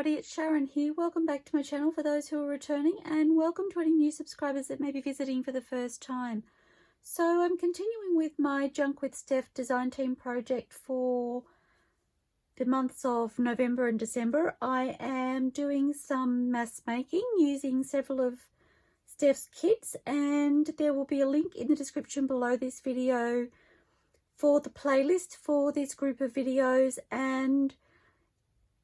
everybody, it's Sharon here. Welcome back to my channel for those who are returning, and welcome to any new subscribers that may be visiting for the first time. So I'm continuing with my Junk with Steph design team project for the months of November and December. I am doing some mass making using several of Steph's kits, and there will be a link in the description below this video for the playlist for this group of videos, and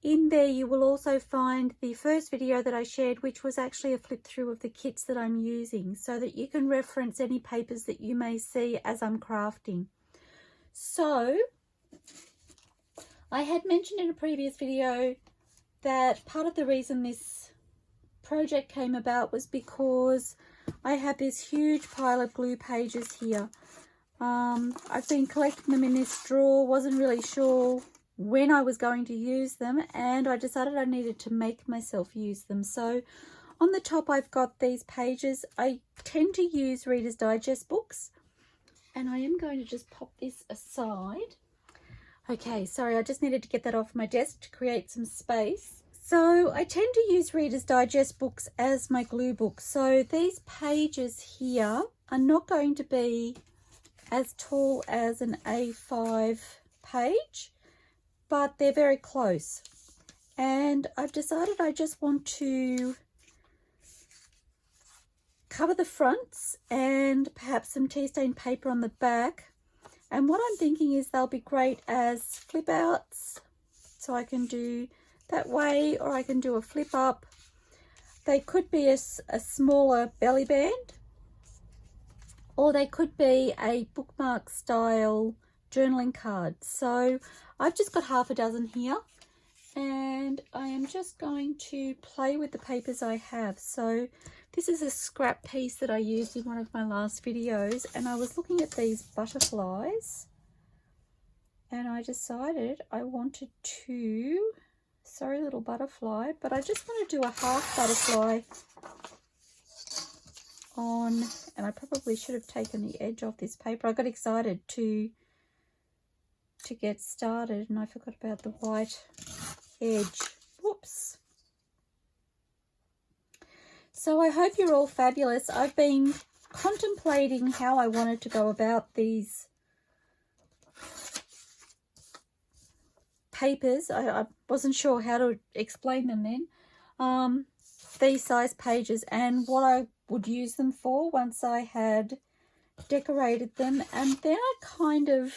in there you will also find the first video that I shared, which was actually a flip through of the kits that I'm using, so that you can reference any papers that you may see as I'm crafting. So I had mentioned in a previous video that part of the reason this project came about was because I have this huge pile of glue pages here. I've been collecting them in this drawer, wasn't really sure when I was going to use them, and I decided I needed to make myself use them. So on the top I've got these pages. I tend to use Reader's Digest books, and I am going to just pop this aside. Okay, sorry, I just needed to get that off my desk to create some space. So I tend to use Reader's Digest books as my glue book. So these pages here are not going to be as tall as an A5 page, but they're very close. And I've decided I just want to cover the fronts and perhaps some tea stain paper on the back. And what I'm thinking is they'll be great as flip outs. So I can do that way, or I can do a flip up. They could be a smaller belly band, or they could be a bookmark style journaling card. So I've just got half a dozen here, and I am just going to play with the papers I have. So this is a scrap piece that I used in one of my last videos, and I was looking at these butterflies and I decided I wanted to, sorry little butterfly, but I just want to do a half butterfly on, and I probably should have taken the edge off this paper. I got excited to get started and I forgot about the white edge. Whoops. So I hope you're all fabulous. I've been contemplating how I wanted to go about these papers. I wasn't sure how to explain them then. These size pages and what I would use them for once I had decorated them, and then I kind of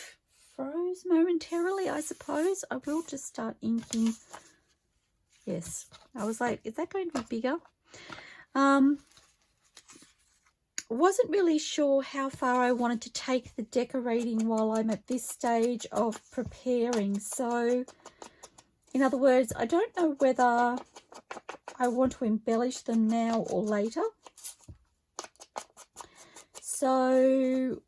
froze momentarily, I suppose. I will just start inking. Yes, I was like, is that going to be bigger? Wasn't really sure how far I wanted to take the decorating while I'm at this stage of preparing. So in other words, I don't know whether I want to embellish them now or later. So,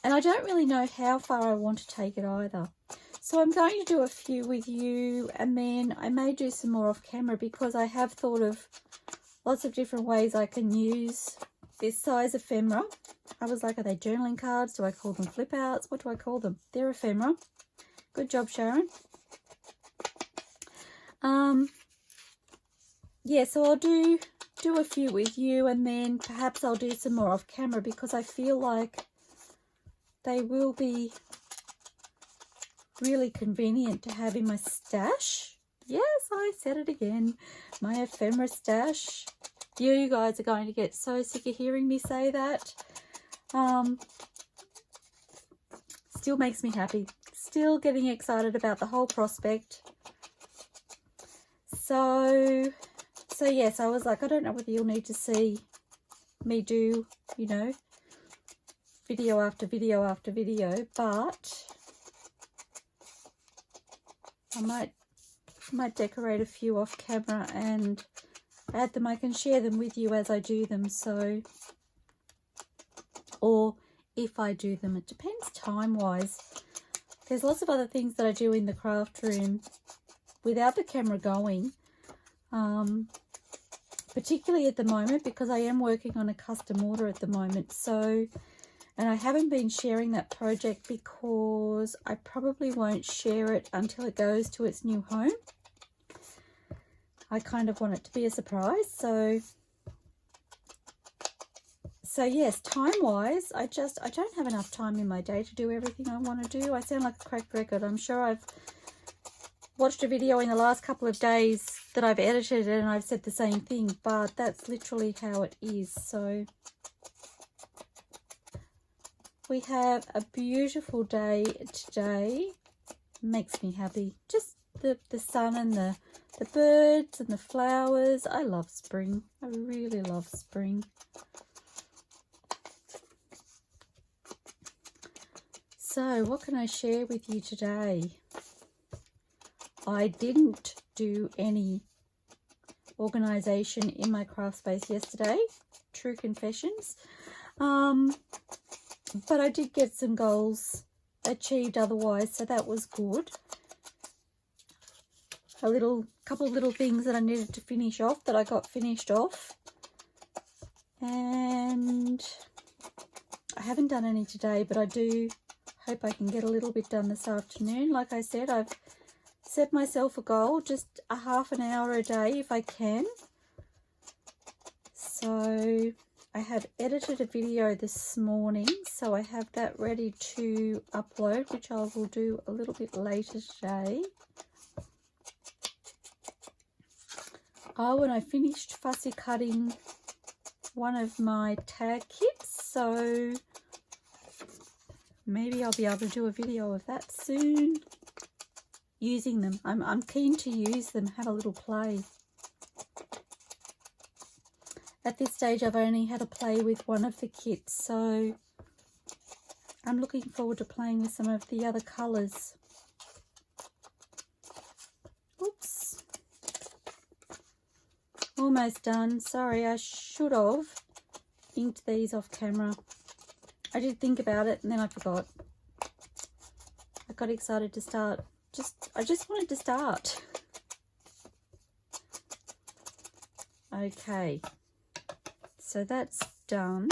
and I don't really know how far I want to take it either. So I'm going to do a few with you, and then I may do some more off camera, because I have thought of lots of different ways I can use this size ephemera. I was like, are they journaling cards? Do I call them flip outs? What do I call them? They're ephemera. Good job, Sharon. Yeah, so I'll do a few with you, and then perhaps I'll do some more off camera, because I feel like they will be really convenient to have in my stash. Yes, I said it again, my ephemera stash. You guys are going to get so sick of hearing me say that. Still makes me happy. Still getting excited about the whole prospect. So yes, I was like, I don't know whether you'll need to see me do, you know, video after video after video, but I might decorate a few off camera and add them. I can share them with you as I do them. So, or if I do them, it depends time wise. There's lots of other things that I do in the craft room without the camera going, particularly at the moment, because I am working on a custom order at the moment. So, and I haven't been sharing that project because I probably won't share it until it goes to its new home. I kind of want it to be a surprise. So yes, time-wise, I don't have enough time in my day to do everything I want to do. I sound like a cracked record. I'm sure I've watched a video in the last couple of days that I've edited and I've said the same thing, but that's literally how it is. So we have a beautiful day today. Makes me happy. Just the sun and the birds and the flowers. I love spring. I really love spring. So what can I share with you today? I didn't do any organisation in my craft space yesterday. True confessions. But I did get some goals achieved otherwise, so that was good. Couple of little things that I needed to finish off that I got finished off. And I haven't done any today, but I do hope I can get a little bit done this afternoon. Like I said, I've set myself a goal, just a half an hour a day if I can. So I have edited a video this morning, so I have that ready to upload, which I will do a little bit later today. Oh, and I finished fussy cutting one of my tag kits, so maybe I'll be able to do a video of that soon. Using them. I'm keen to use them, have a little play. At this stage I've only had a play with one of the kits, so I'm looking forward to playing with some of the other colours. Oops. Almost done. Sorry, I should have inked these off camera. I did think about it and then I forgot. I got excited to start. I just wanted to start. Okay. So that's done.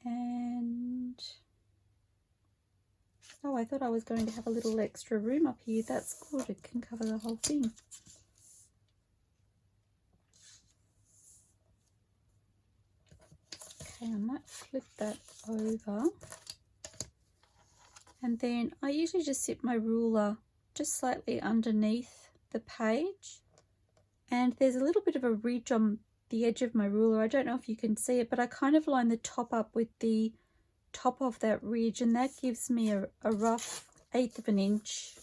And oh, I thought I was going to have a little extra room up here. That's good. It can cover the whole thing. Okay, I might flip that over. And then I usually just sit my ruler just slightly underneath the page. And there's a little bit of a ridge on the edge of my ruler. I don't know if you can see it, but I kind of line the top up with the top of that ridge, and that gives me a rough 1/8 of an inch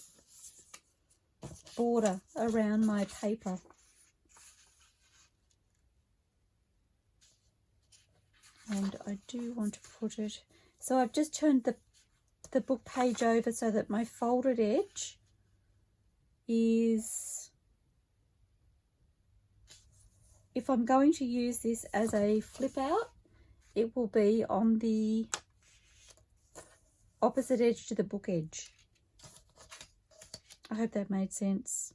border around my paper. And I do want to put it, so I've just turned the book page over so that my folded edge is, if I'm going to use this as a flip out, it will be on the opposite edge to the book edge. I hope that made sense.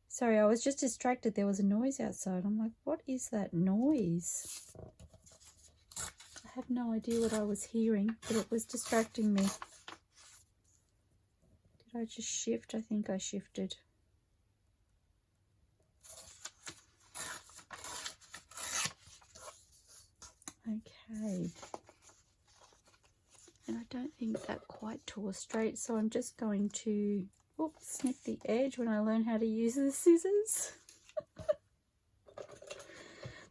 Sorry, I was just distracted. There was a noise outside. I'm like, what is that noise? I have no idea what I was hearing, but it was distracting me. Did I just shift? I think I shifted. Okay. And I don't think that quite tore straight, so I'm just going to snip the edge when I learn how to use the scissors.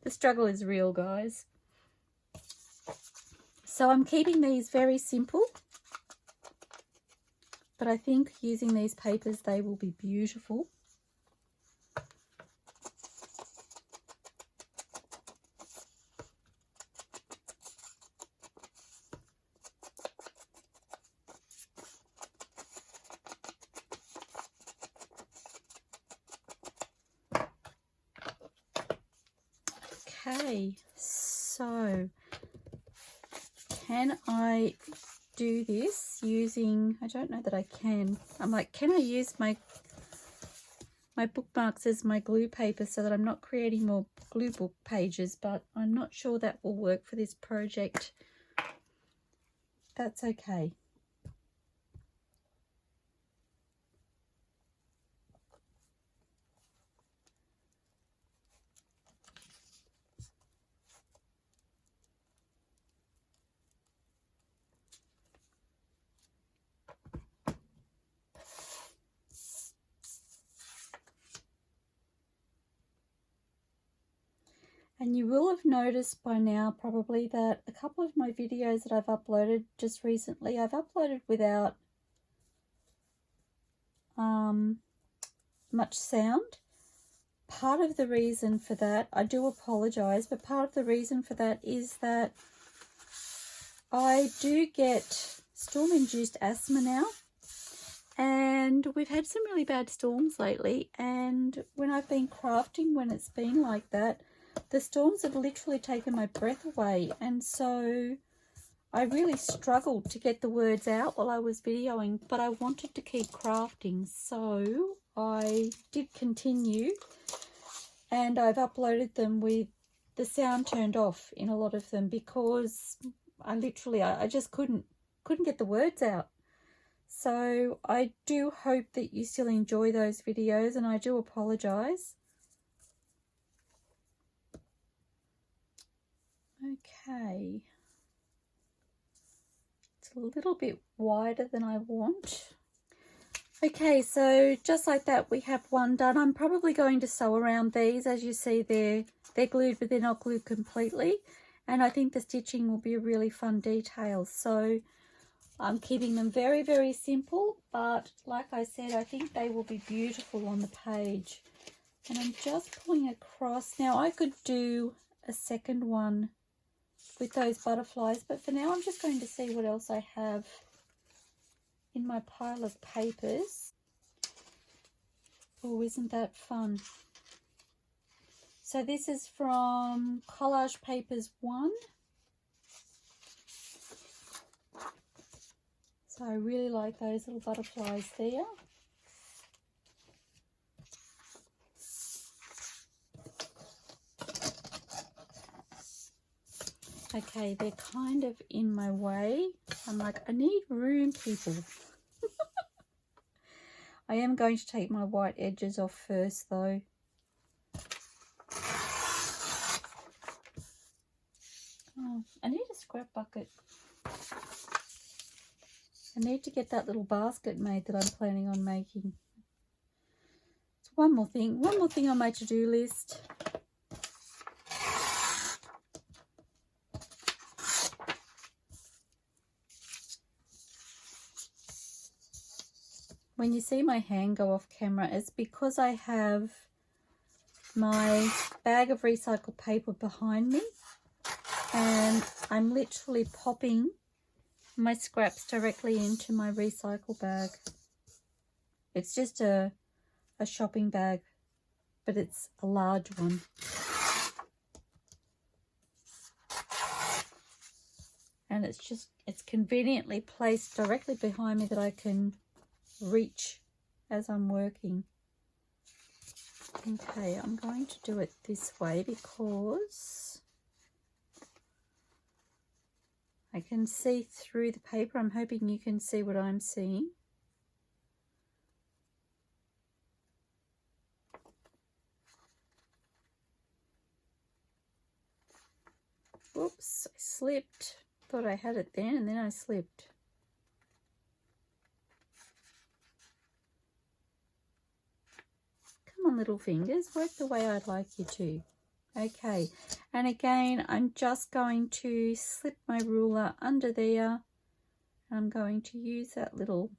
The struggle is real, guys. So I'm keeping these very simple, but I think using these papers, they will be beautiful. Okay, so can I do this using, I don't know that I can. I'm like, can I use my bookmarks as my glue paper so that I'm not creating more glue book pages, but I'm not sure that will work for this project. That's okay. And you will have noticed by now probably that a couple of my videos that I've uploaded just recently, I've uploaded without much sound. Part of the reason for that, I do apologize, but part of the reason for that is that I do get storm-induced asthma now, and we've had some really bad storms lately, and when I've been crafting, when it's been like that, the storms have literally taken my breath away, and so I really struggled to get the words out while I was videoing, but I wanted to keep crafting, so I did continue, and I've uploaded them with the sound turned off in a lot of them because I just couldn't get the words out. So I do hope that you still enjoy those videos, and I do apologize. Okay. It's a little bit wider than I want. Okay, so just like that, we have one done. I'm probably going to sew around these. As you see, they're glued, but they're not glued completely. And I think the stitching will be a really fun detail. So I'm keeping them very, very simple. But like I said, I think they will be beautiful on the page. And I'm just pulling across. Now, I could do a second one with those butterflies. But for now, I'm just going to see what else I have in my pile of papers. Oh, isn't that fun? So this is from Collage Papers 1. So I really like those little butterflies there. Okay, they're kind of in my way. I'm like, I need room, people. I am going to take my white edges off first, though. Oh, I need a scrap bucket. I need to get that little basket made that I'm planning on making. So one more thing on my to-do list. When you see my hand go off camera, it's because I have my bag of recycled paper behind me, and I'm literally popping my scraps directly into my recycle bag. It's just a shopping bag, but it's a large one. And it's conveniently placed directly behind me that I can reach as I'm working. Okay, I'm going to do it this way because I can see through the paper. I'm hoping you can see what I'm seeing. Oops, I slipped. Thought I had it then, and then I slipped. Come on, little fingers, work the way I'd like you to. Okay, and again, I'm just going to slip my ruler under there. I'm going to use that little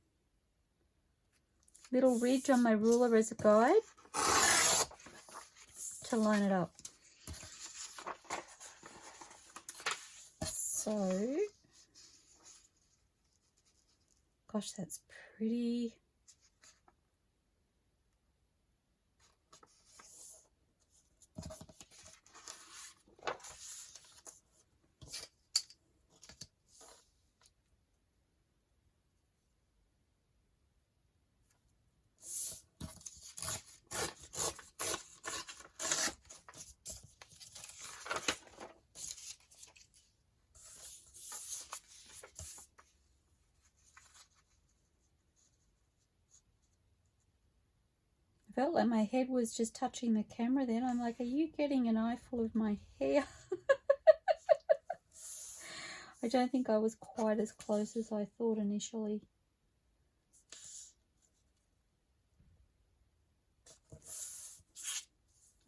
ridge on my ruler as a guide to line it up. So, gosh, that's pretty. Felt like my head was just touching the camera then. I'm like, are you getting an eyeful of my hair? I don't think I was quite as close as I thought initially.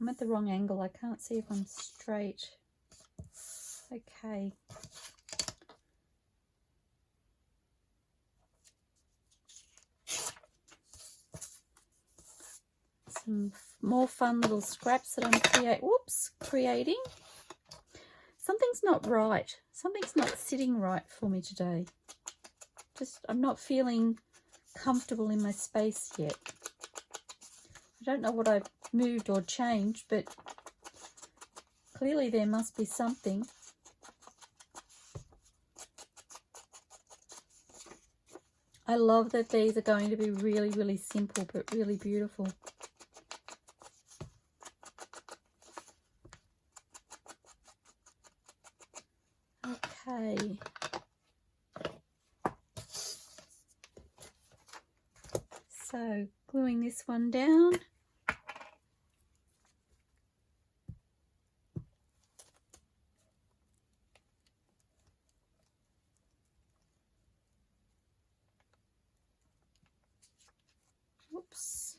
I'm I'm at the wrong angle. I can't see if I'm straight. Okay. Some more fun little scraps that I'm creating. Something's not right. Something's not sitting right for me today. I'm not feeling comfortable in my space yet. I don't know what I've moved or changed, but clearly there must be something. I love that these are going to be really, really simple, but really beautiful. Okay. So, gluing this one down. Oops.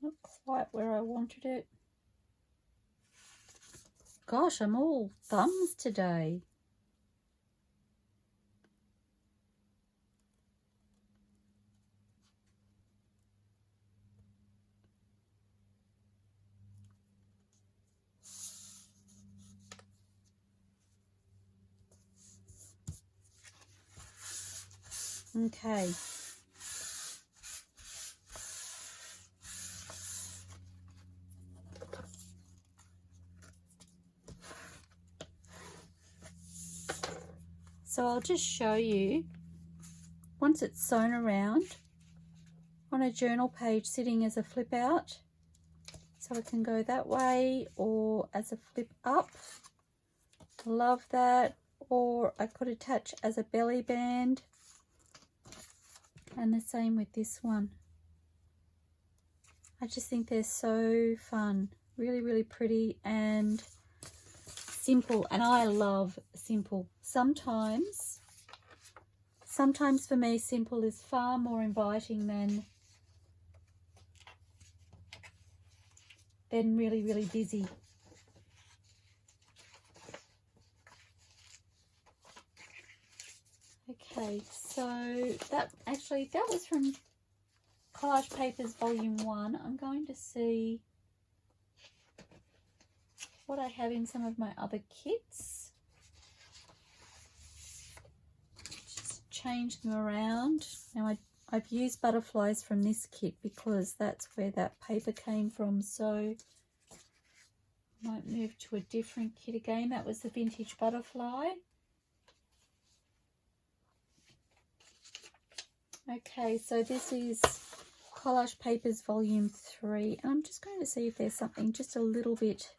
Not quite where I wanted it. Gosh, I'm all thumbs today. Okay. So I'll just show you, once it's sewn around on a journal page sitting as a flip out, so it can go that way or as a flip up. Love that. Or I could attach as a belly band, and the same with this one. I just think they're so fun, really, really pretty and simple, and I love simple. Sometimes for me, simple is far more inviting than really, really busy. Okay, so that was from Collage Papers Volume 1. I'm going to see what I have in some of my other kits. Just change them around. Now I've used butterflies from this kit because that's where that paper came from, so I might move to a different kit again. That was the Vintage Butterfly. Okay, so this is Collage Papers Volume 3, and I'm just going to see if there's something just a little bit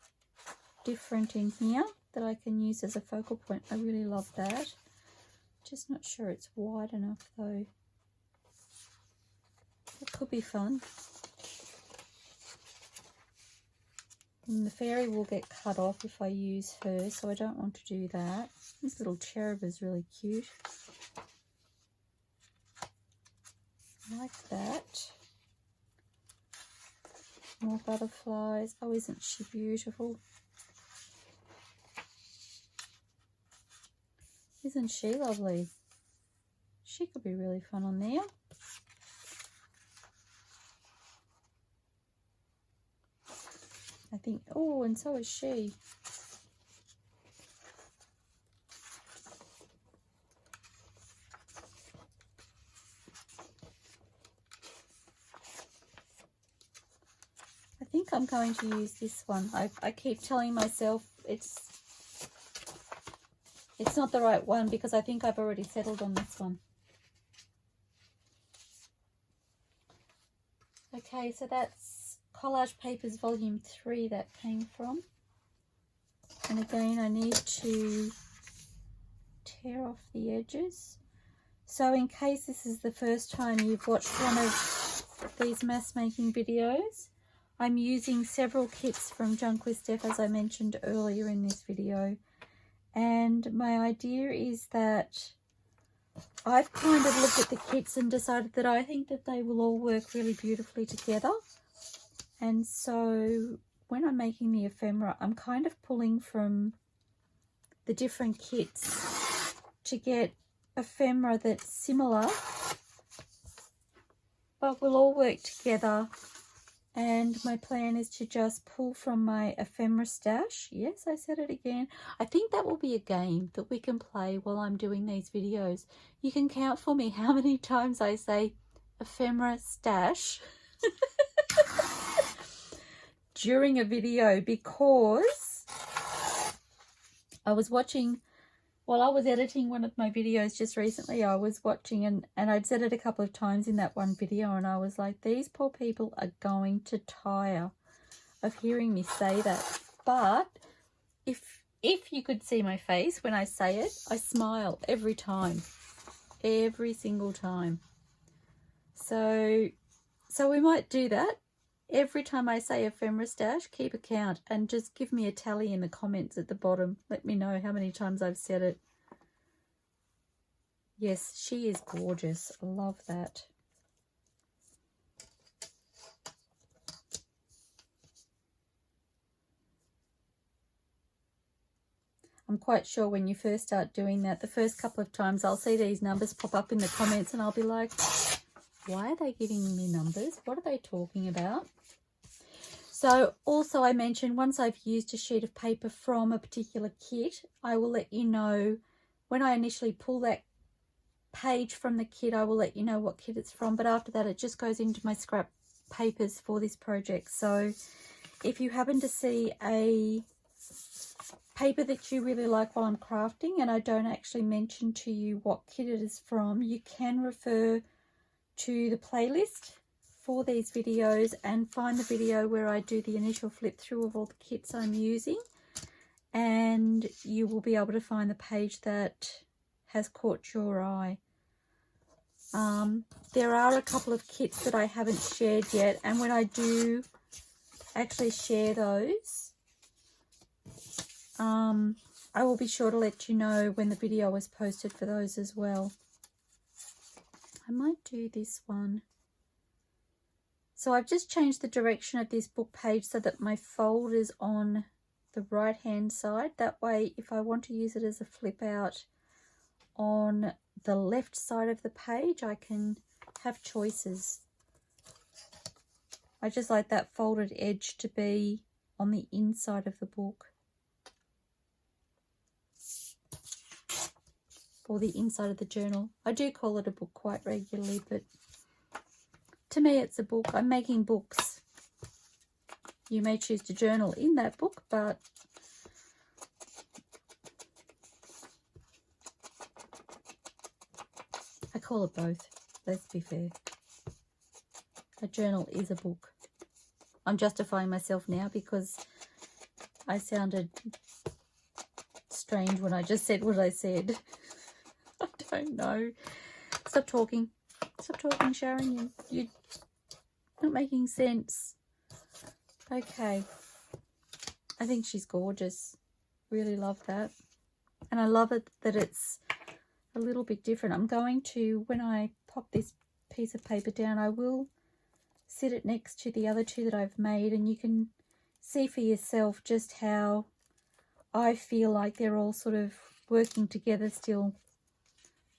different in here that I can use as a focal point. I really love that. Just not sure it's wide enough though. It could be fun. And the fairy will get cut off if I use her, so I don't want to do that. This little cherub is really cute. I like that. More butterflies. Oh, isn't she beautiful? Isn't she lovely? She could be really fun on there. I think, oh, and so is she. I think I'm going to use this one. I keep telling myself it's not the right one because I think I've already settled on this one. Okay, so that's Collage Papers Volume 3 that came from. And again, I need to tear off the edges. So in case this is the first time you've watched one of these mass making videos, I'm using several kits from JunkWithSteph, as I mentioned earlier in this video. And my idea is that I've kind of looked at the kits and decided that I think that they will all work really beautifully together. And so when I'm making the ephemera, I'm kind of pulling from the different kits to get ephemera that's similar, but will all work together. And my plan is to just pull from my ephemera stash. Yes, I said it again. I think that will be a game that we can play while I'm doing these videos. You can count for me how many times I say ephemera stash during a video, because I was watching, while I was editing one of my videos just recently, I was watching, and I'd said it a couple of times in that one video, and I was like, these poor people are going to tire of hearing me say that. But if you could see my face when I say it, I smile every time, every single time. So we might do that. Every time I say ephemera stash, keep a count and just give me a tally in the comments at the bottom. Let me know how many times I've said it. Yes, she is gorgeous. I love that. I'm quite sure when you first start doing that, the first couple of times I'll see these numbers pop up in the comments and I'll be like, why are they giving me numbers? What are they talking about? So also I mentioned, once I've used a sheet of paper from a particular kit, I will let you know when I initially pull that page from the kit. I will let you know what kit it's from, but after that it just goes into my scrap papers for this project. So if you happen to see a paper that you really like while I'm crafting and I don't actually mention to you what kit it is from, you can refer to the playlist for these videos and find the video where I do the initial flip through of all the kits I'm using, and you will be able to find the page that has caught your eye. There are a couple of kits that I haven't shared yet, and when I do actually share those, I will be sure to let you know when the video is posted for those as well. I might do this one. So I've just changed the direction of this book page so that my fold is on the right hand side. That way, if I want to use it as a flip out on the left side of the page, I can have choices. I just like that folded edge to be on the inside of the book, or the inside of the journal. I do call it a book quite regularly, but to me it's a book. I'm making books. You may choose to journal in that book, but I call it both. Let's be fair. A journal is a book. I'm justifying myself now because I sounded strange when I just said what I said. I don't know. Stop talking. Stop talking, Sharon. You're not making sense. Okay. I think she's gorgeous. Really love that. And I love it that it's a little bit different. I'm going to, when I pop this piece of paper down, I will sit it next to the other two that I've made, and you can see for yourself just how I feel like they're all sort of working together still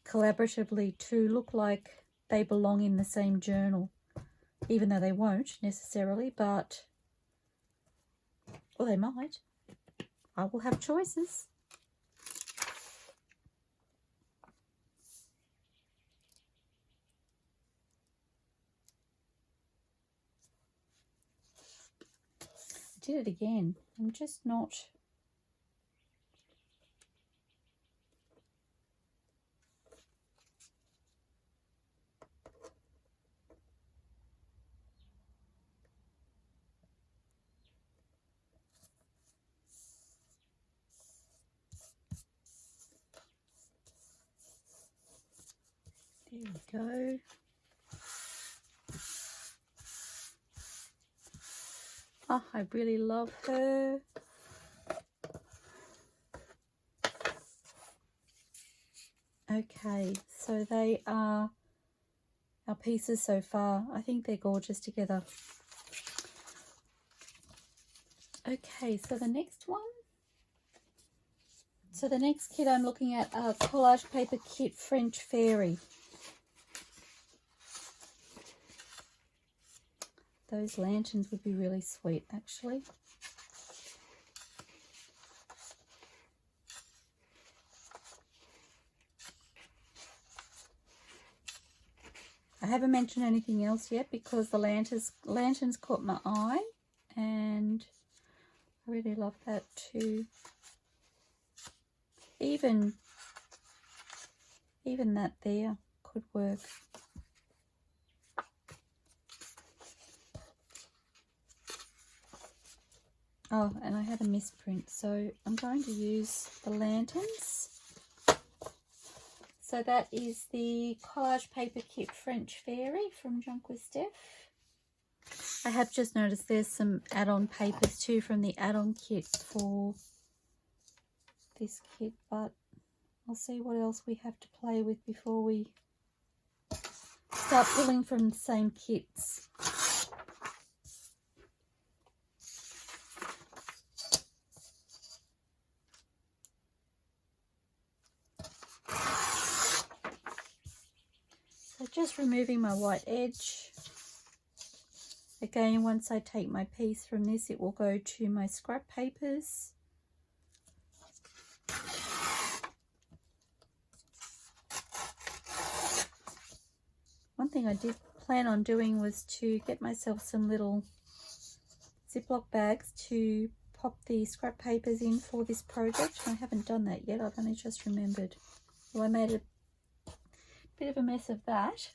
collaboratively to look like they belong in the same journal, even though they won't necessarily, but, or they might. I will have choices. I did it again. I'm just not... There we go. Oh, I really love her. Okay, so they are our pieces so far. I think they're gorgeous together. Okay, so the next one. So the next kit I'm looking at are Collage Paper Kit French Fairy. Those lanterns would be really sweet, actually. I haven't mentioned anything else yet because the lanterns caught my eye, and I really love that too. Even that there could work. Oh, and I had a misprint, so I'm going to use the lanterns. So that is the Collage Paper Kit French Fairy from JunkWithSteph. I have just noticed there's some add-on papers too from the add-on kit for this kit, but I'll see what else we have to play with before we start pulling from the same kits. So just removing my white edge. Again, once I take my piece from this, it will go to my scrap papers. One thing I did plan on doing was to get myself some little Ziploc bags to pop the scrap papers in for this project. I haven't done that yet, I've only just remembered. Well, I made a bit of a mess of that.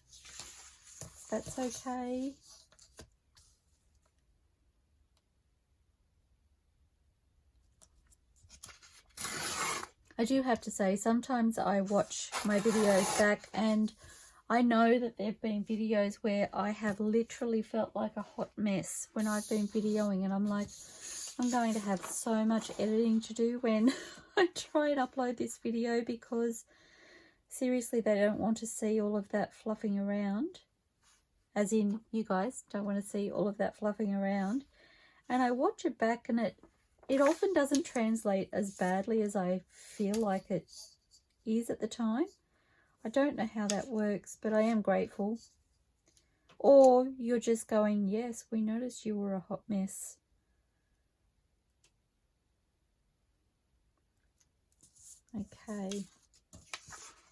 That's okay. I do have to say, sometimes I watch my videos back and I know that there have been videos where I have literally felt like a hot mess when I've been videoing, and I'm like, I'm going to have so much editing to do when I try and upload this video, because seriously, they don't want to see all of that fluffing around. As in, you guys don't want to see all of that fluffing around. And I watch it back and it often doesn't translate as badly as I feel like it is at the time. I don't know how that works, but I am grateful. Or you're just going, yes, we noticed you were a hot mess. Okay.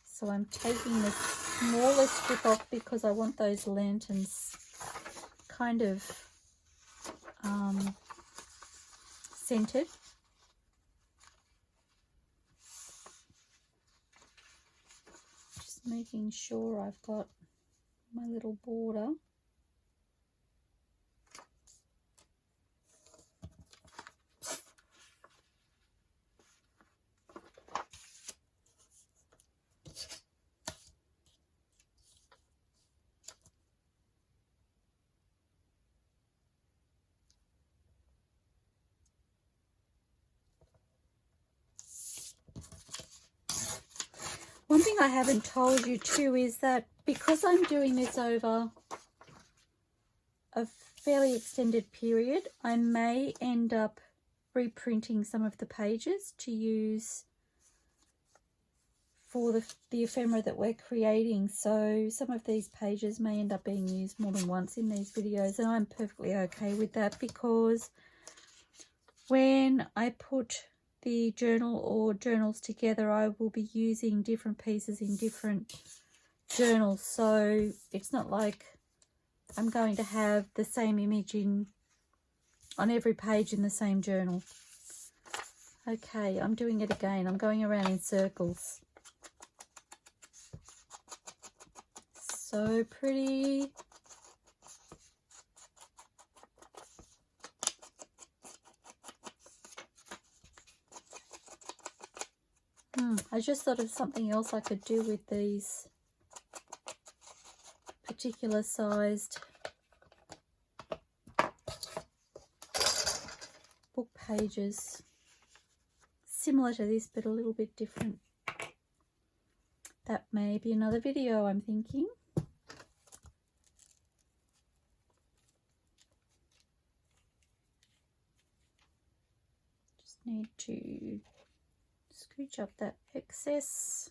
So I'm taking the smallest strip off because I want those lanterns kind of centered. Just making sure I've got my little border. One thing I haven't told you too is that because I'm doing this over a fairly extended period, I may end up reprinting some of the pages to use for the ephemera that we're creating. So some of these pages may end up being used more than once in these videos, and I'm perfectly okay with that, because when I put the journal or journals together, I will be using different pieces in different journals, so it's not like I'm going to have the same image on every page in the same journal. Okay, I'm doing it again. I'm going around in circles. So pretty. I just thought of something else I could do with these particular sized pages similar to this but a little bit different. That may be another video, I'm thinking. Just need to scooch up that excess.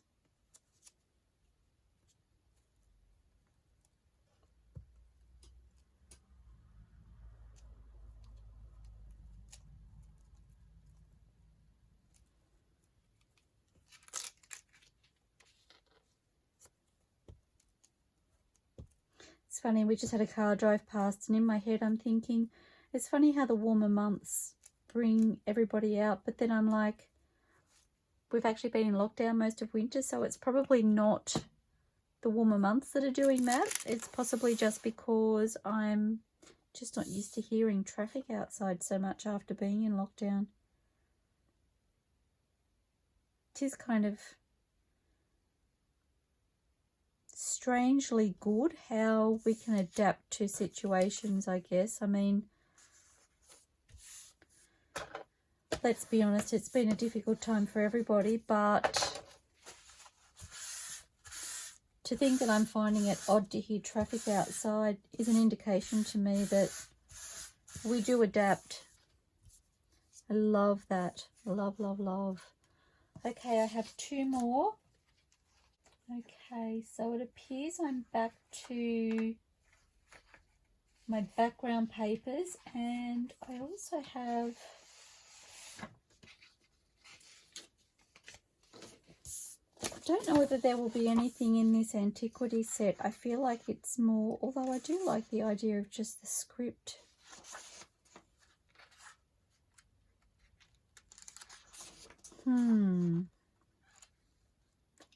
It's funny, we just had a car drive past and in my head I'm thinking, it's funny how the warmer months bring everybody out, but then I'm like, we've actually been in lockdown most of winter, so it's probably not the warmer months that are doing that. It's possibly just because I'm just not used to hearing traffic outside so much after being in lockdown. It is kind of strangely good how we can adapt to situations, I guess. I mean, let's be honest, it's been a difficult time for everybody, but to think that I'm finding it odd to hear traffic outside is an indication to me that we do adapt. I love that. Love, love, love. Okay, I have 2 more. Okay, so it appears I'm back to my background papers, and I also have I don't know whether there will be anything in this antiquity set. I feel like it's more, although I do like the idea of just the script.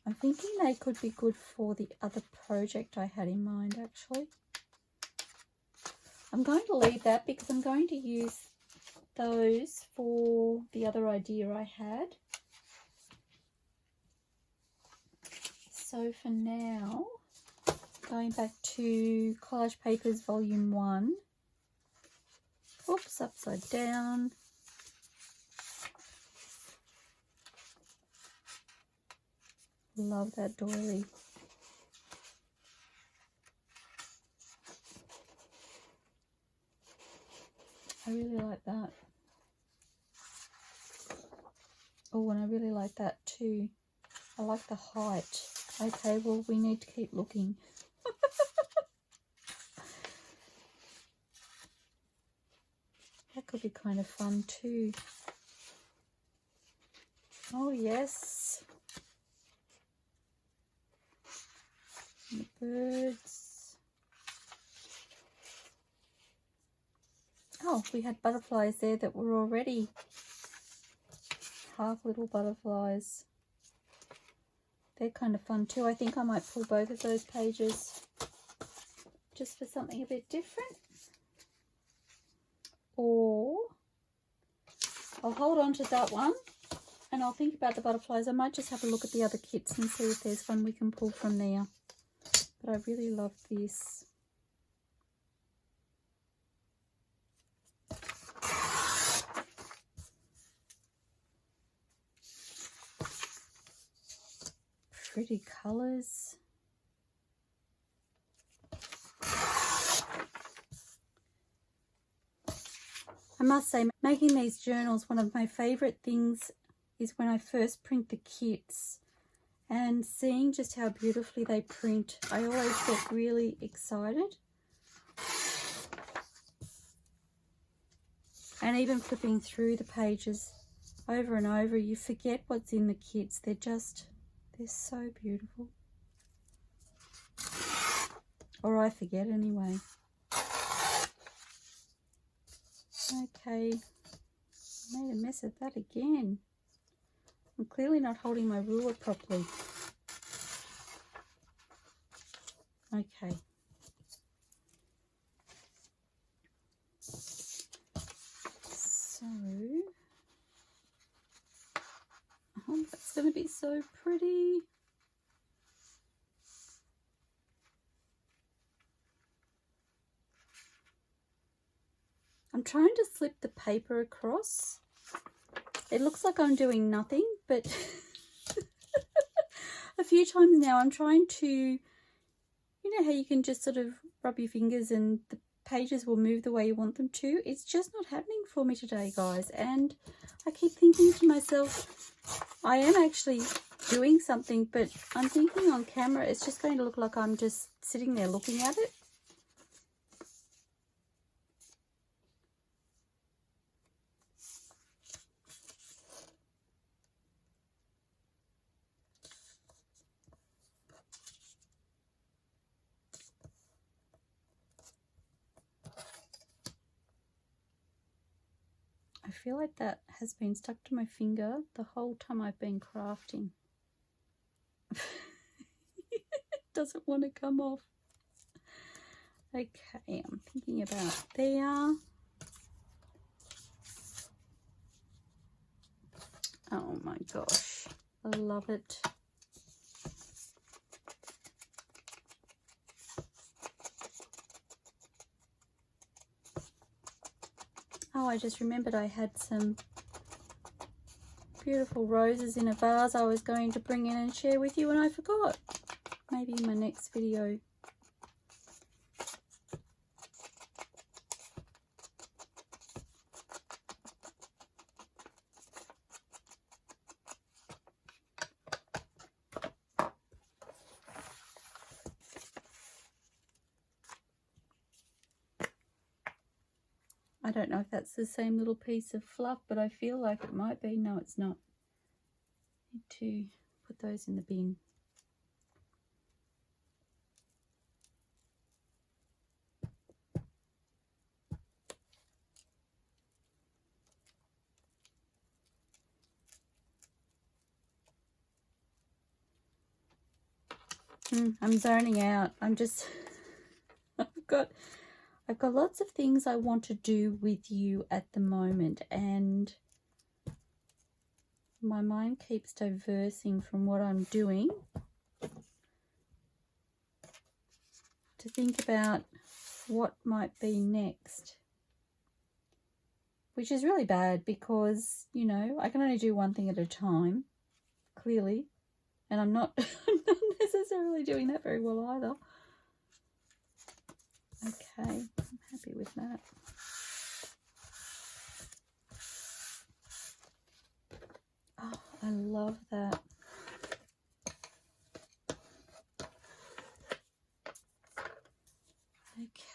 I'm thinking they could be good for the other project I had in mind, actually. I'm going to leave that because I'm going to use those for the other idea I had. So for now, going back to Collage Papers Volume 1. Oops, upside down. Love that doily. I really like that. Oh, and I really like that too. I like the height. Okay, well, we need to keep looking. That could be kind of fun too. Oh, yes. And the birds. Oh, we had butterflies there that were already half little butterflies. They're kind of fun too. I think I might pull both of those pages just for something a bit different. Or I'll hold on to that one and I'll think about the butterflies. I might just have a look at the other kits and see if there's one we can pull from there. But I really love this. Pretty colours. I must say, making these journals, one of my favourite things is when I first print the kits and seeing just how beautifully they print. I always get really excited. And even flipping through the pages over and over, you forget what's in the kits. They're so beautiful. Or I forget anyway. Okay, made a mess of that again. I'm clearly not holding my ruler properly. Okay. So, oh, that's going to be so pretty. I'm trying to slip the paper across It looks like I'm doing nothing, but a few times now I'm trying to, you know how you can just sort of rub your fingers and the pages will move the way you want them to? It's just not happening for me today, guys. And I keep thinking to myself, I am actually doing something, but I'm thinking on camera it's just going to look like I'm just sitting there looking at it. I feel like that has been stuck to my finger the whole time I've been crafting. It doesn't want to come off. Okay, I'm thinking about there. Oh my gosh, I love it. Oh, I just remembered I had some beautiful roses in a vase I was going to bring in and share with you, and I forgot. Maybe in my next video. I don't know if that's the same little piece of fluff, but I feel like it might be. No, it's not. Need to put those in the bin. I'm zoning out. I'm just I've got lots of things I want to do with you at the moment, and my mind keeps diversing from what I'm doing to think about what might be next, which is really bad because, you know, I can only do one thing at a time, clearly, and I'm not necessarily doing that very well either. Okay, I'm happy with that. Oh, I love that.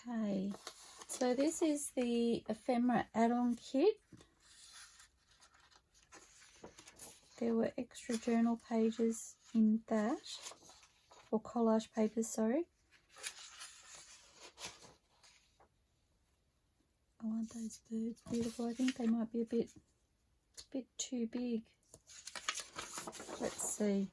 Okay, so this is the ephemera add-on kit. There were extra journal pages in that, or collage papers, sorry. Oh, aren't those birds beautiful? I think they might be a bit too big. Let's see.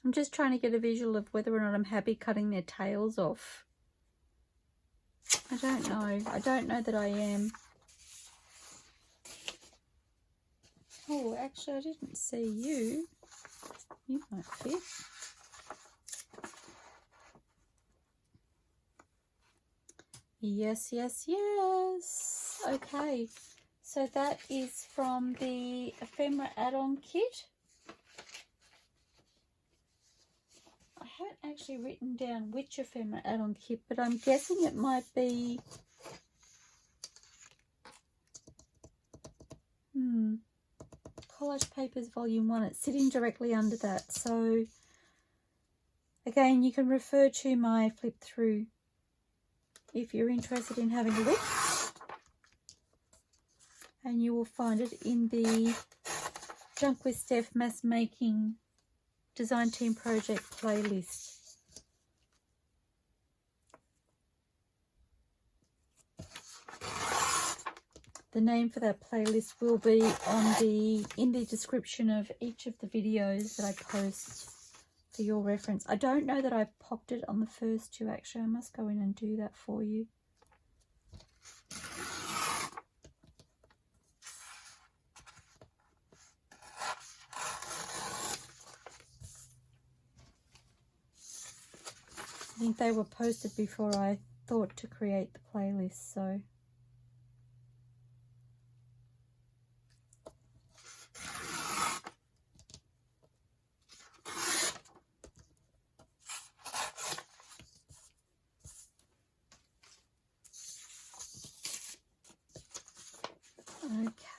I'm just trying to get a visual of whether or not I'm happy cutting their tails off. I don't know. I don't know that I am. Oh, actually, I didn't see you. You might fit. Yes, yes, yes. Okay, so that is from the ephemera add-on kit. I haven't actually written down which ephemera add-on kit, but I'm guessing it might be Collage Papers Volume 1. It's sitting directly under that. So again, you can refer to my flip through if you're interested in having a look. And you will find it in the Junk with Steph Mass Making Design Team Project playlist. The name for that playlist will be in the description of each of the videos that I post for your reference. I don't know that I popped it on the first two, actually. I must go in and do that for you. think they were posted before I thought to create the playlist, so.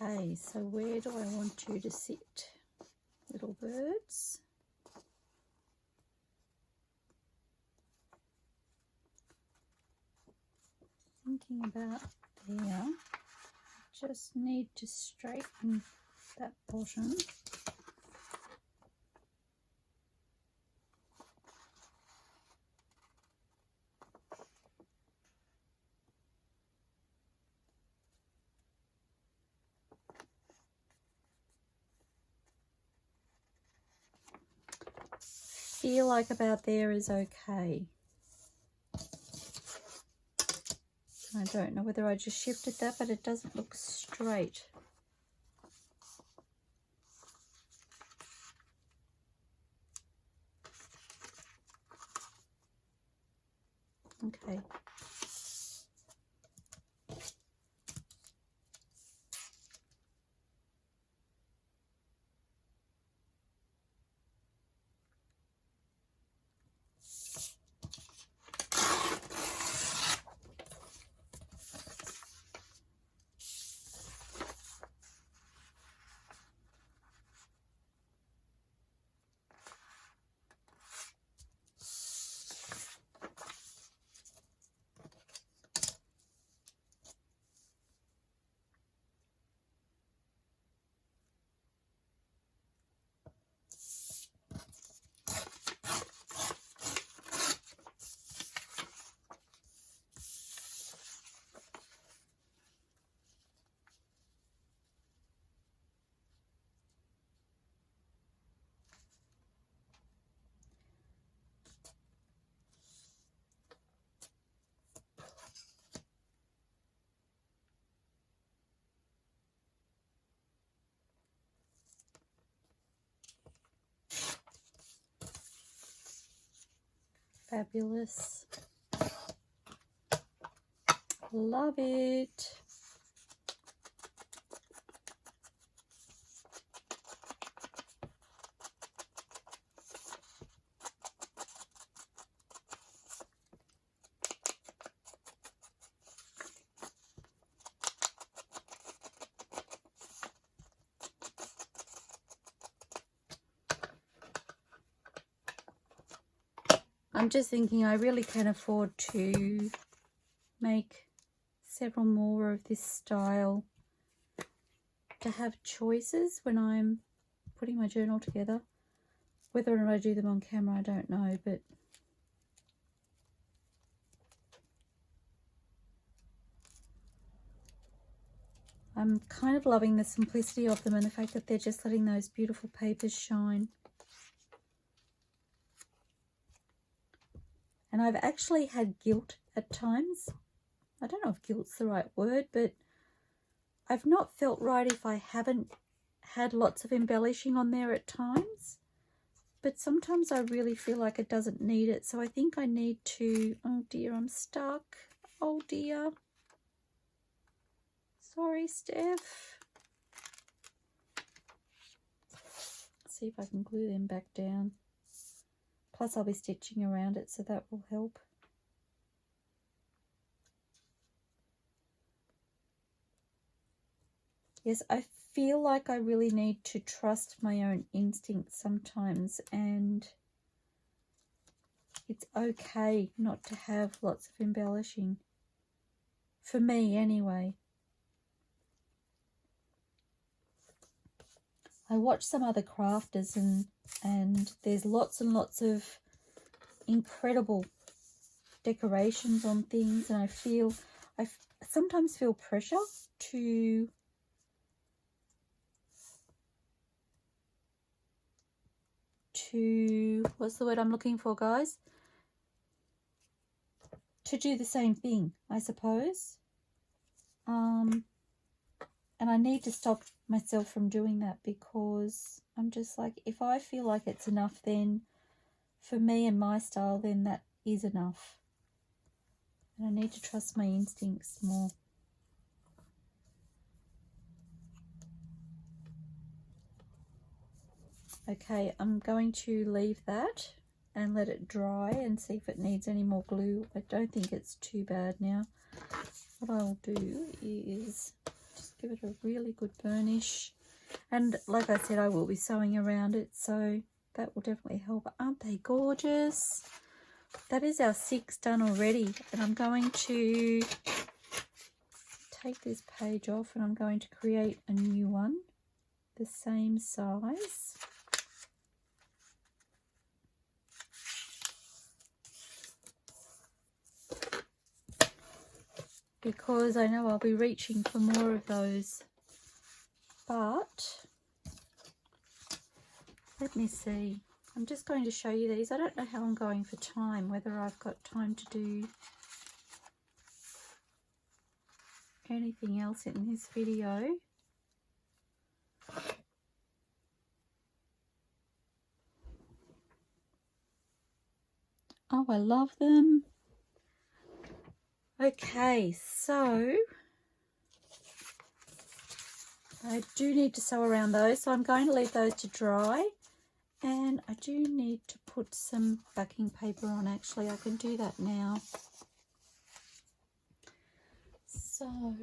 Okay, so where do I want you to sit, little birds? Thinking about there, just need to straighten that bottom. Feel like about there is okay. I don't know whether I just shifted that, but it doesn't look straight. Okay. Fabulous. Love it. I'm just thinking I really can afford to make several more of this style to have choices when I'm putting my journal together. Whether or not I do them on camera, I don't know, but I'm kind of loving the simplicity of them and the fact that they're just letting those beautiful papers shine. And I've actually had guilt at times. I don't know if guilt's the right word, but I've not felt right if I haven't had lots of embellishing on there at times. But sometimes I really feel like it doesn't need it. So I think I need to... Oh dear, I'm stuck. Oh dear. Sorry, Steph. Let's see if I can glue them back down. Plus I'll be stitching around it, so that will help. Yes, I feel like I really need to trust my own instincts sometimes, and it's okay not to have lots of embellishing. For me, anyway. I watch some other crafters and there's lots and lots of incredible decorations on things, and I sometimes feel pressure to what's the word I'm looking for, guys? To do the same thing, I suppose. And I need to stop myself from doing that, because I'm just like, if I feel like it's enough, then for me and my style, then is enough. And I need to trust my instincts more. Okay, I'm going to leave that and let it dry and see if it needs any more glue. I don't think it's too bad now. What I'll do is just give it a really good burnish. And like I said, I will be sewing around it, so that will definitely help. Aren't they gorgeous? That is our 6 done already. And I'm going to take this page off and I'm going to create a new one the same size. Because I know I'll be reaching for more of those. But let me see. I'm just going to show you these. I don't know how I'm going for time, whether I've got time to do anything else in this video. Oh, I love them. Okay, so I do need to sew around those, so I'm going to leave those to dry. And I do need to put some backing paper on, actually. I can do that now. So,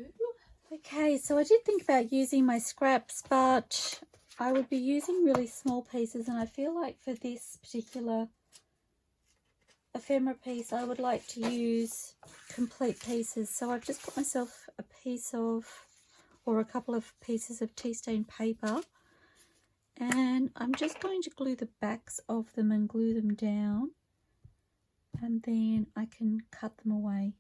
okay, so I did think about using my scraps, but I would be using really small pieces, and I feel like for this particular ephemera piece I would like to use complete pieces. So I've just got myself a piece of, or a couple of pieces of tea stain paper, and I'm just going to glue the backs of them and glue them down, and then I can cut them away.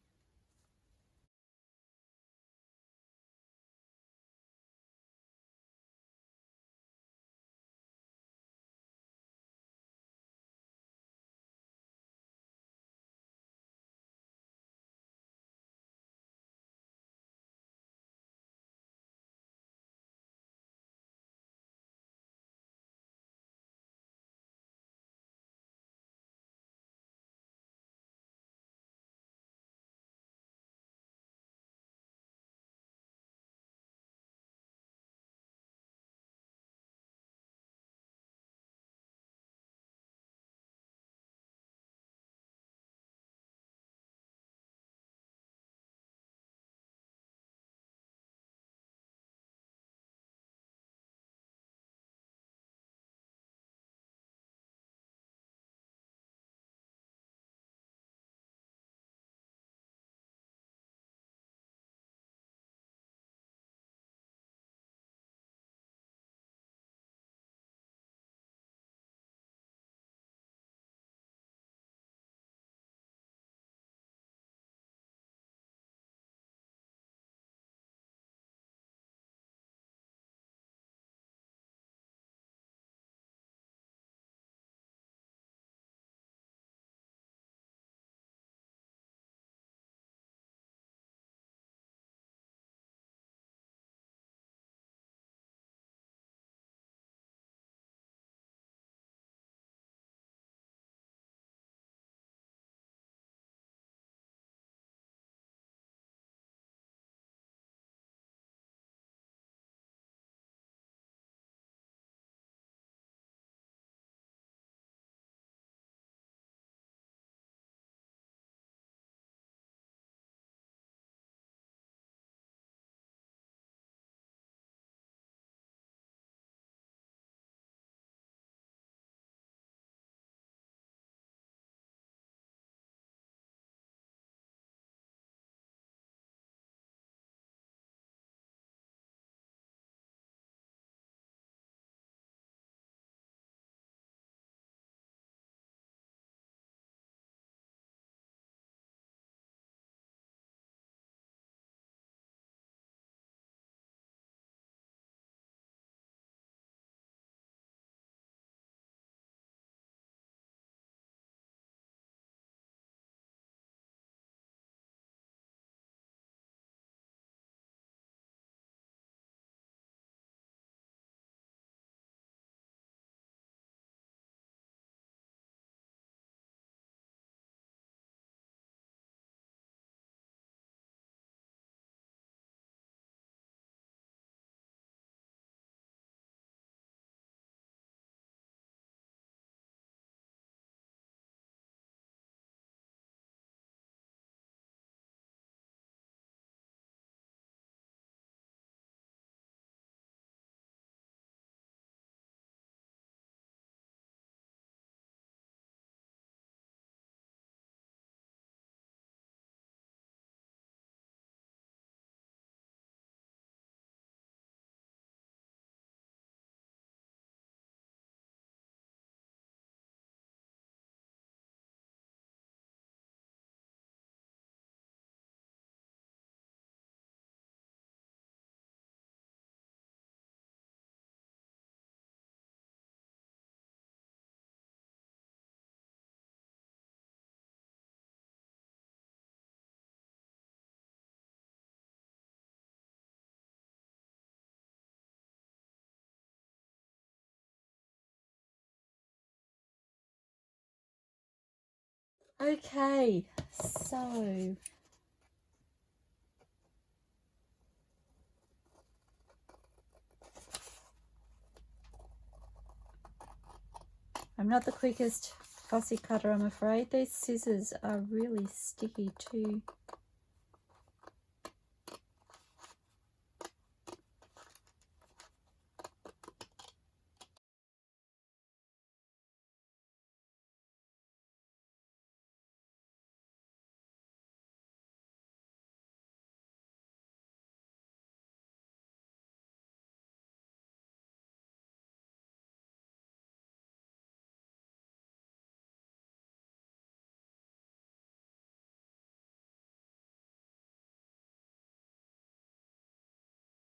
Okay, so I'm not the quickest fussy cutter, I'm afraid. These scissors are really sticky too.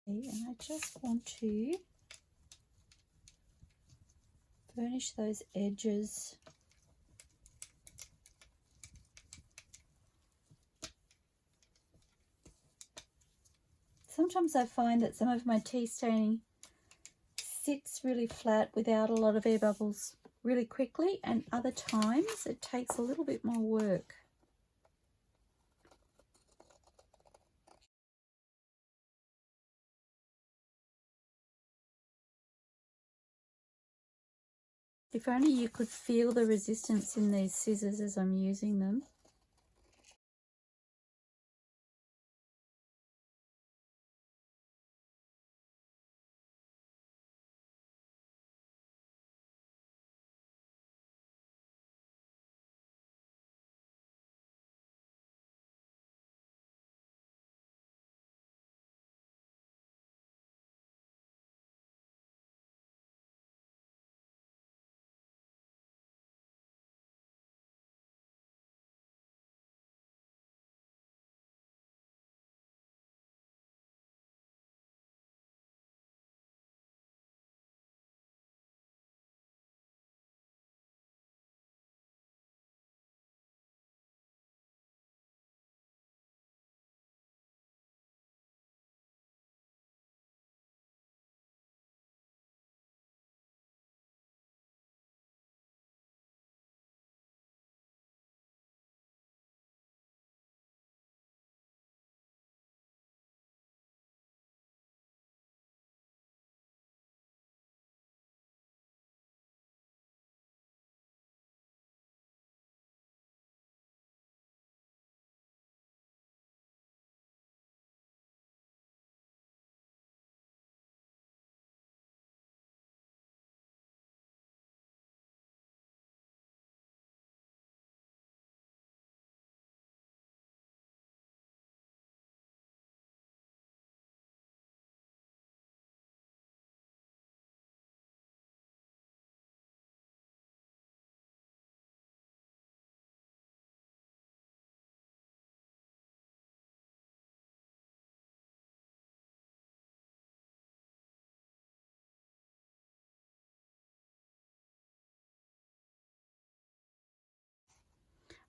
And I just want to burnish those edges. Sometimes I find that some of my tea staining sits really flat without a lot of air bubbles really quickly, and other times it takes a little bit more work. If only you could feel the resistance in these scissors as I'm using them.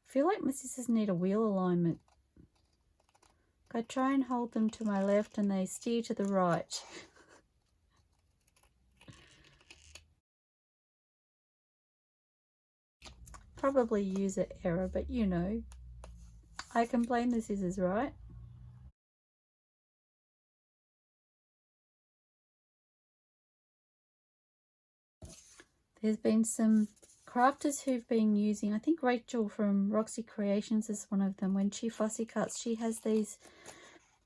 I feel like my scissors need a wheel alignment. I try and hold them to my left and they steer to the right. Probably user error, but you know, I can blame the scissors, right? There's been some crafters who've been using, I think Rachel from Roxy Creations is one of them. When she fussy cuts, she has these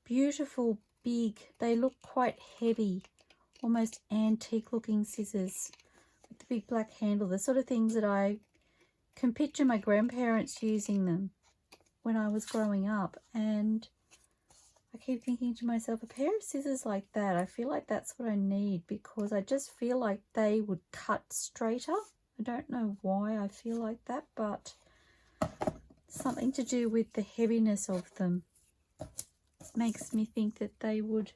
beautiful big, they look quite heavy, almost antique looking scissors with the big black handle, the sort of things that I can picture my grandparents using them when I was growing up. And I keep thinking to myself, a pair of scissors like that, I feel like that's what I need, because I just feel like they would cut straighter. I don't know why I feel like that, but something to do with the heaviness of them makes me think that they would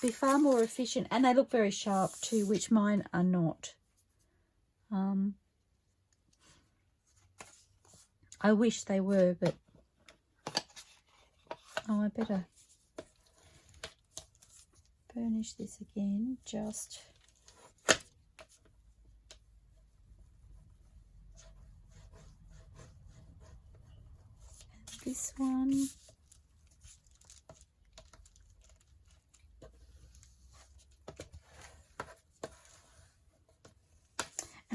be far more efficient, and they look very sharp too, which mine are not. I wish they were, but oh, I better burnish this again, just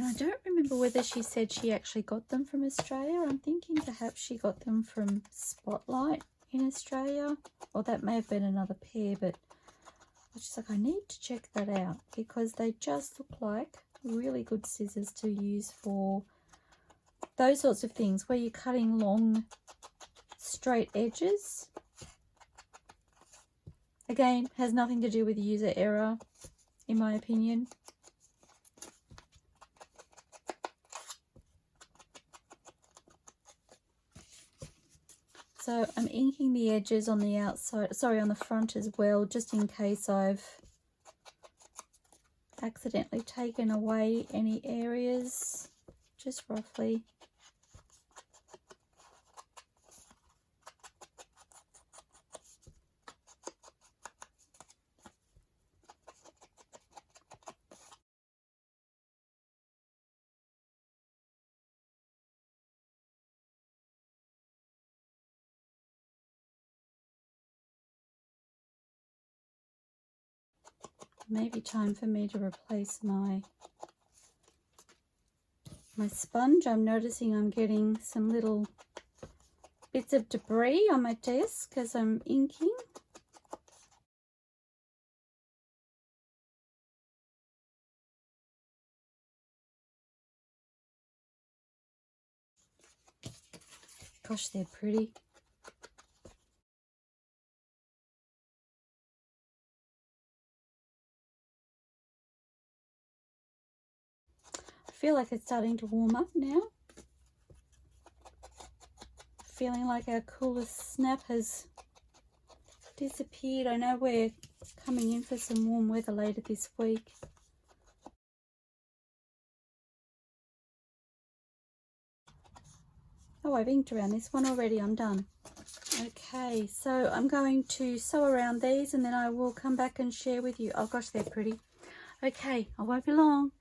And I don't remember whether she said she actually got them from Australia. I'm thinking perhaps she got them from Spotlight in Australia, or that may have been another pair, but I was just like, I need to check that out because they just look like really good scissors to use for those sorts of things where you're cutting long straight edges. Again, has nothing to do with user error in my opinion. So I'm inking the edges on the outside, sorry, on the front as well, just in case I've accidentally taken away any areas, just roughly. Maybe time for me to replace my sponge. I'm noticing I'm getting some little bits of debris on my desk as I'm inking. Gosh, they're pretty. I feel like it's starting to warm up now. Feeling like our coolest snap has disappeared. I know we're coming in for some warm weather later this week. Oh, I've inked around this one already. I'm done. Okay, so I'm going to sew around these and then I will come back and share with you. Oh gosh, they're pretty. Okay, I won't be long.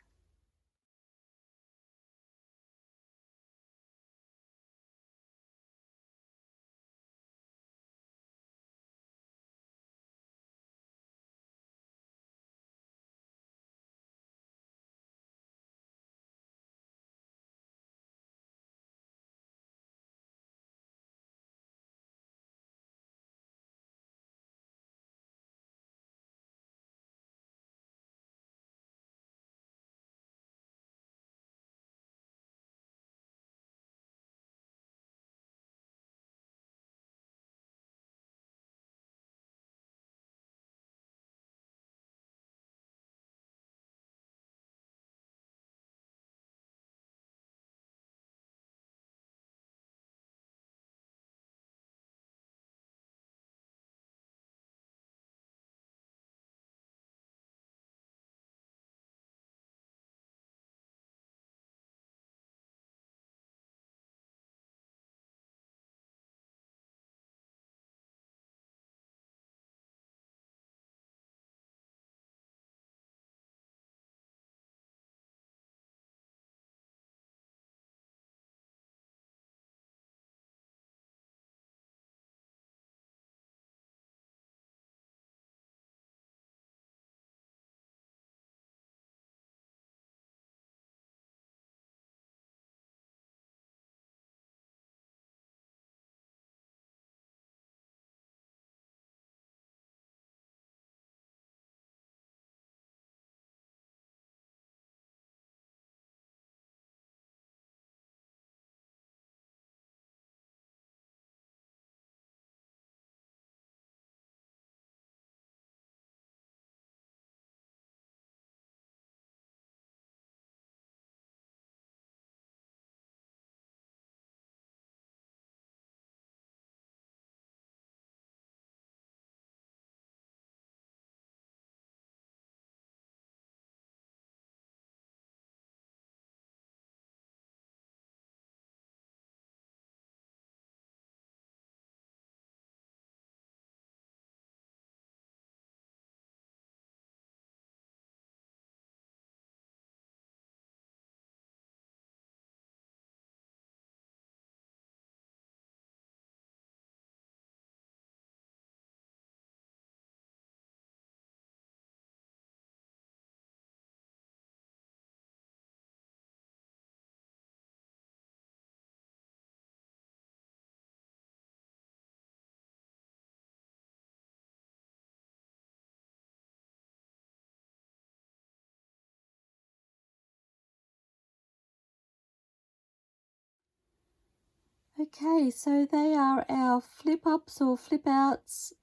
Okay, so they are our flip ups or flip outs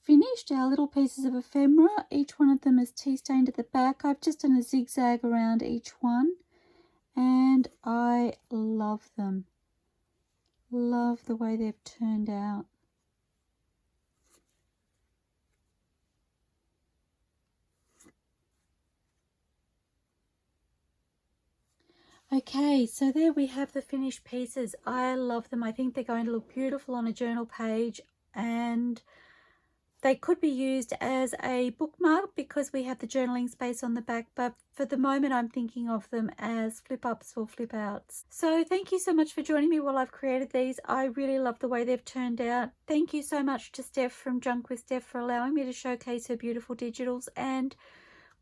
finished, our little pieces of ephemera. Each one of them is tea stained at the back. I've just done a zigzag around each one and I love them. Love the way they've turned out. Okay, so there we have the finished pieces. I love them. I think they're going to look beautiful on a journal page, and they could be used as a bookmark because we have the journaling space on the back, but for the moment I'm thinking of them as flip ups or flip outs. So thank you so much for joining me while I've created these. I really love the way they've turned out. Thank you so much to Steph from JunkWithSteph for allowing me to showcase her beautiful digitals, and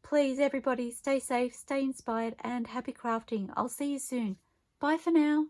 please everybody stay safe, stay inspired and happy crafting. I'll see you soon. Bye for now.